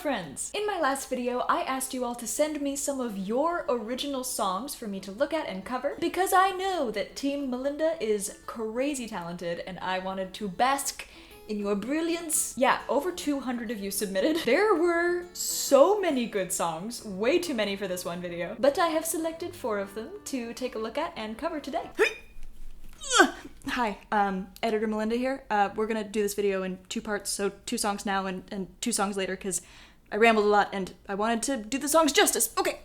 friends! In my last video, I asked you all to send me some of your original songs for me to look at and cover, because I know that Team Melinda is crazy talented and I wanted to bask in your brilliance. Yeah, over 200 of you submitted. There were so many good songs, way too many for this one video, but I have selected 4 of them to take a look at and cover today. Hi, Editor Melinda here. We're gonna do this video in 2 parts, so 2 songs now and 2 songs later, because I rambled a lot and I wanted to do the songs justice. Okay,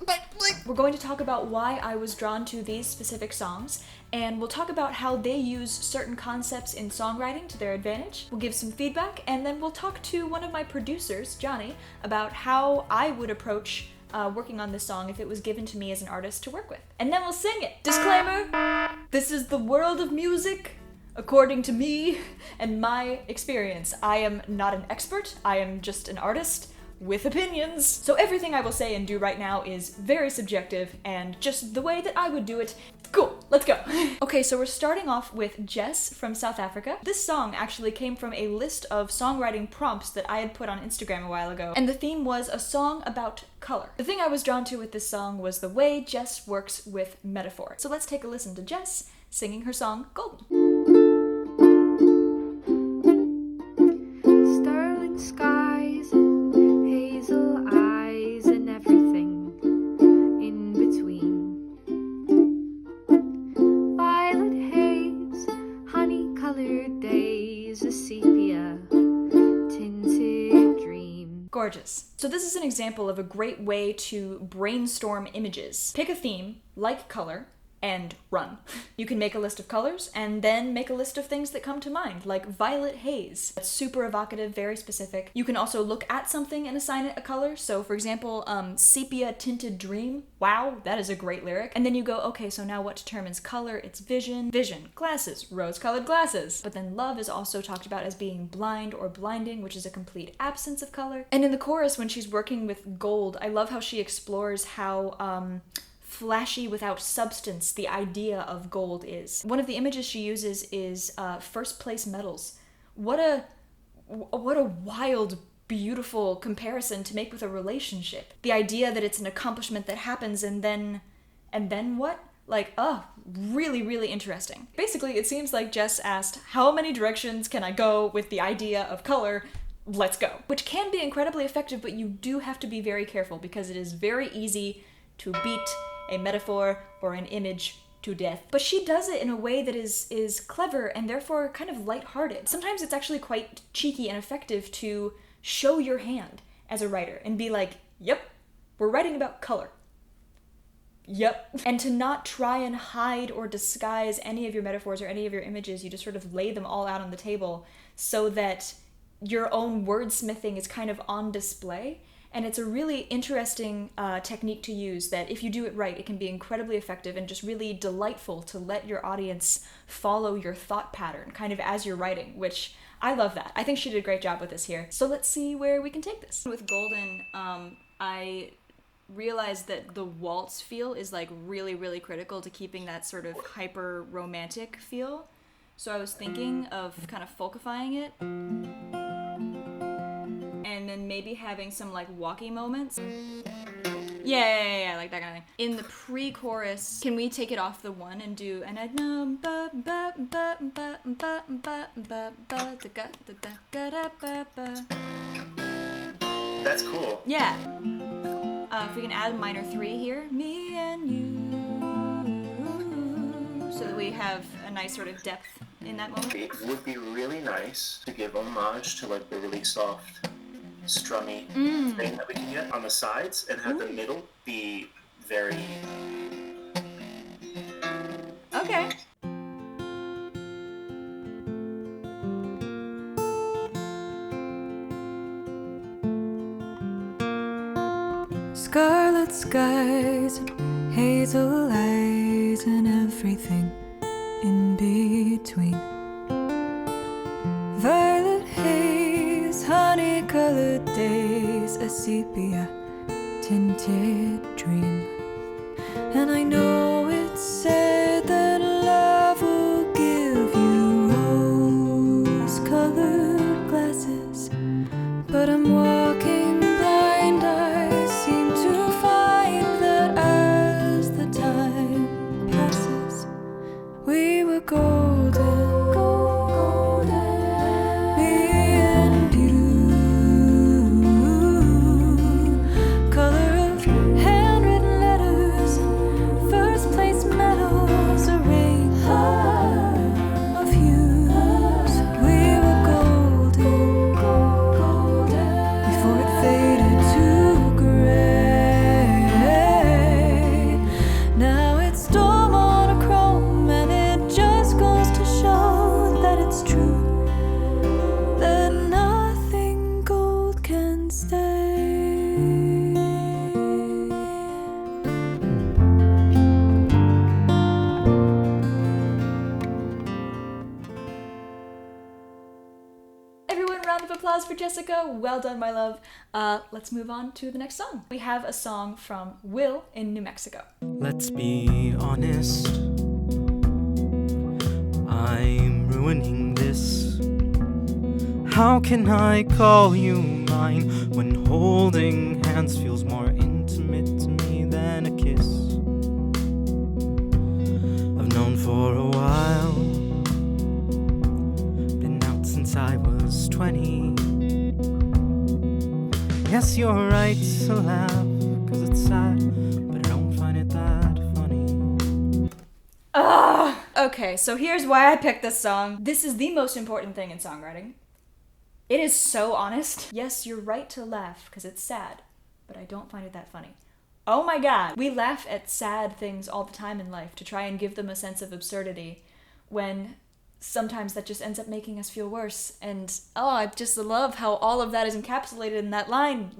bye. We're going to talk about why I was drawn to these specific songs, and we'll talk about how they use certain concepts in songwriting to their advantage. We'll give some feedback, and then we'll talk to one of my producers, Johnny, about how I would approach working on this song if it was given to me as an artist to work with. And then we'll sing it. Disclaimer, this is the world of music according to me and my experience. I am not an expert, I am just an artist with opinions. So everything I will say and do right now is very subjective and just the way that I would do it. Cool, let's go. Okay, so we're starting off with Jess from South Africa. This song actually came from a list of songwriting prompts that I had put on Instagram a while ago, and the theme was a song about color. The thing I was drawn to with this song was the way Jess works with metaphor. So let's take a listen to Jess singing her song, Golden. Scarlet skies, hazel eyes, and everything in between. Violet haze, honey-colored days, a sepia tinted dream. Gorgeous. So this is an example of a great way to brainstorm images. Pick a theme, like color, and run. You can make a list of colors and then make a list of things that come to mind, like violet haze. That's super evocative, very specific. You can also look at something and assign it a color. So for example, sepia tinted dream. Wow, that is a great lyric. And then you go, okay, so now what determines color? It's vision. Vision, glasses, rose-colored glasses. But then love is also talked about as being blind or blinding, which is a complete absence of color. And in the chorus, when she's working with gold, I love how she explores how flashy without substance the idea of gold is. One of the images she uses is first place medals. What a wild, beautiful comparison to make with a relationship. The idea that it's an accomplishment that happens and then what? Like, really, really interesting. Basically, it seems like Jess asked, how many directions can I go with the idea of color? Let's go. Which can be incredibly effective, but you do have to be very careful because it is very easy to beat a metaphor or an image to death. But she does it in a way that is clever and therefore kind of lighthearted. Sometimes it's actually quite cheeky and effective to show your hand as a writer and be like, yep, we're writing about color. Yep. And to not try and hide or disguise any of your metaphors or any of your images, you just sort of lay them all out on the table so that your own wordsmithing is kind of on display. And it's a really interesting technique to use that if you do it right, it can be incredibly effective and just really delightful to let your audience follow your thought pattern kind of as you're writing, which I love that. I think she did a great job with this here. So let's see where we can take this. With Golden, I realized that the waltz feel is like really, really critical to keeping that sort of hyper romantic feel. So I was thinking of kind of folkifying it. And then maybe having some like walkie moments. Yeah, like that kind of thing. In the pre-chorus, can we take it off the 1 and do and I'd know That's cool. Yeah. If we can add a minor 3 here, me and you, so that we have a nice sort of depth in that moment. It would be really nice to give homage to like the really soft strummy thing that we can get on the sides and have the middle be very... Okay. Scarlet skies, and hazel eyes, and everything in between. Violet haze, honey-colored days, a sepia tinted dream. And I know it's said that love will give you rose-colored glasses, but I'm walking and stay. Round of applause for Jessica. Well done, my love. Let's move on to the next song. We have a song from Will in New Mexico. Let's be honest, I'm ruining this. How can I call you mine when holding hands feels more intimate to me than a kiss? I've known for a while, been out since I was 20. Yes, you're right to laugh, cause it's sad, but I don't find it that funny. Okay, so here's why I picked this song. This is the most important thing in songwriting. It is so honest. Yes, you're right to laugh, cause it's sad, but I don't find it that funny. Oh my god, we laugh at sad things all the time in life to try and give them a sense of absurdity, when sometimes that just ends up making us feel worse. And I just love how all of that is encapsulated in that line.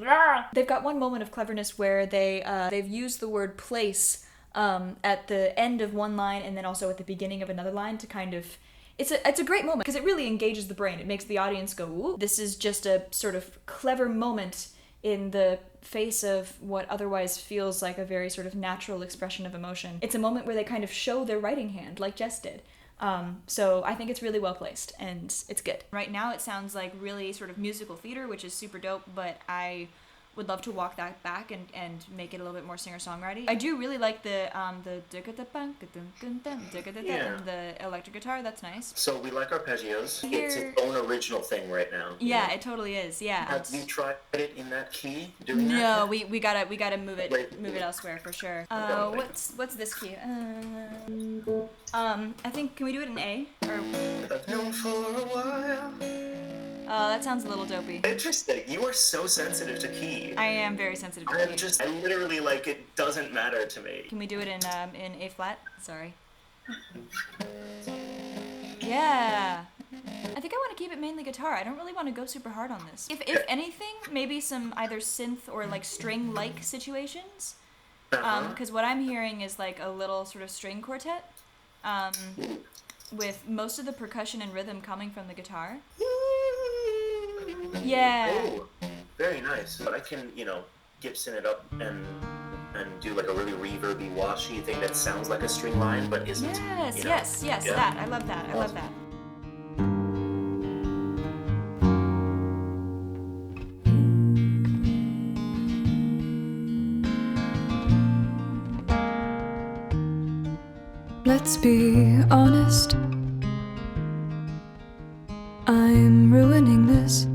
They've got one moment of cleverness where they've used the word place at the end of one line and then also at the beginning of another line to kind of... It's a great moment because it really engages the brain. It makes the audience go, ooh, this is just a sort of clever moment in the face of what otherwise feels like a very sort of natural expression of emotion. It's a moment where they kind of show their writing hand, like Jess did. So I think it's really well placed, and it's good. Right now it sounds like really sort of musical theater, which is super dope, but I would love to walk that back and make it a little bit more singer-songwriting. I do really like the electric guitar. That's nice. So we like arpeggios. It's its own original thing right now. Yeah, it totally is. Yeah. Have you tried it in that key? No, we gotta move it elsewhere for sure. What's this key? I think, can we do it in A? Or I've known for a while. That sounds a little dopey. Interesting. You are so sensitive to key. I am very sensitive to key. I literally, like, it doesn't matter to me. Can we do it in A flat? Sorry. Yeah. I think I want to keep it mainly guitar. I don't really want to go super hard on this. If anything, maybe some either synth or like string-like situations. Because what I'm hearing is like a little sort of string quartet. With most of the percussion and rhythm coming from the guitar. Yeah. Oh, very nice. But I can, Gibson it up and do like a really reverby, washy thing that sounds like a string line, but isn't. Yes. Yeah. That. I love that. I love that. Let's be honest, I'm ruining this.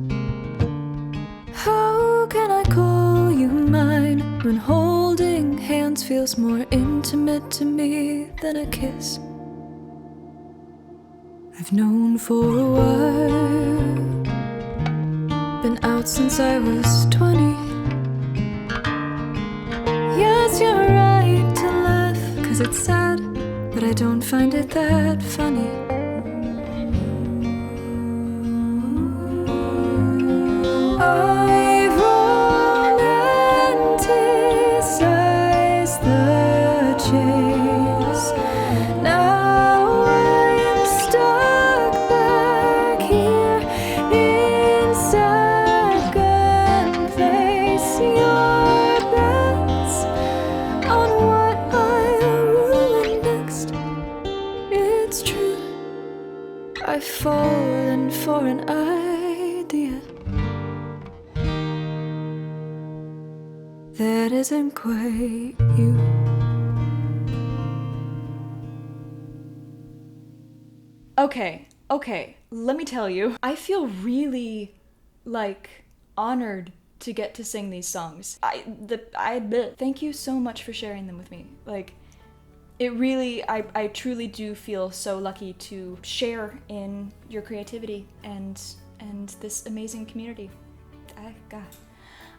How can I call you mine when holding hands feels more intimate to me than a kiss? I've known for a while, been out since I was 20. Yes, you're right to laugh, cause it's sad, but I don't find it that funny. I've romanticized the chase. Now I'm stuck back here in second place. Your bets on what I'll ruin next. It's true, I've fallen for an idea that isn't quite you. Okay, let me tell you. I feel really, honored to get to sing these songs. Thank you so much for sharing them with me. I truly do feel so lucky to share in your creativity and this amazing community.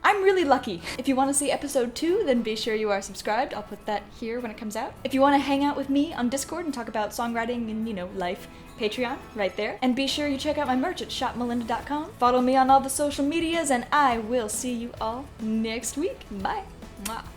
I'm really lucky. If you want to see episode 2, then be sure you are subscribed. I'll put that here when it comes out. If you want to hang out with me on Discord and talk about songwriting and, life, Patreon, right there. And be sure you check out my merch at shopmelinda.com. Follow me on all the social medias, and I will see you all next week. Bye. Mwah.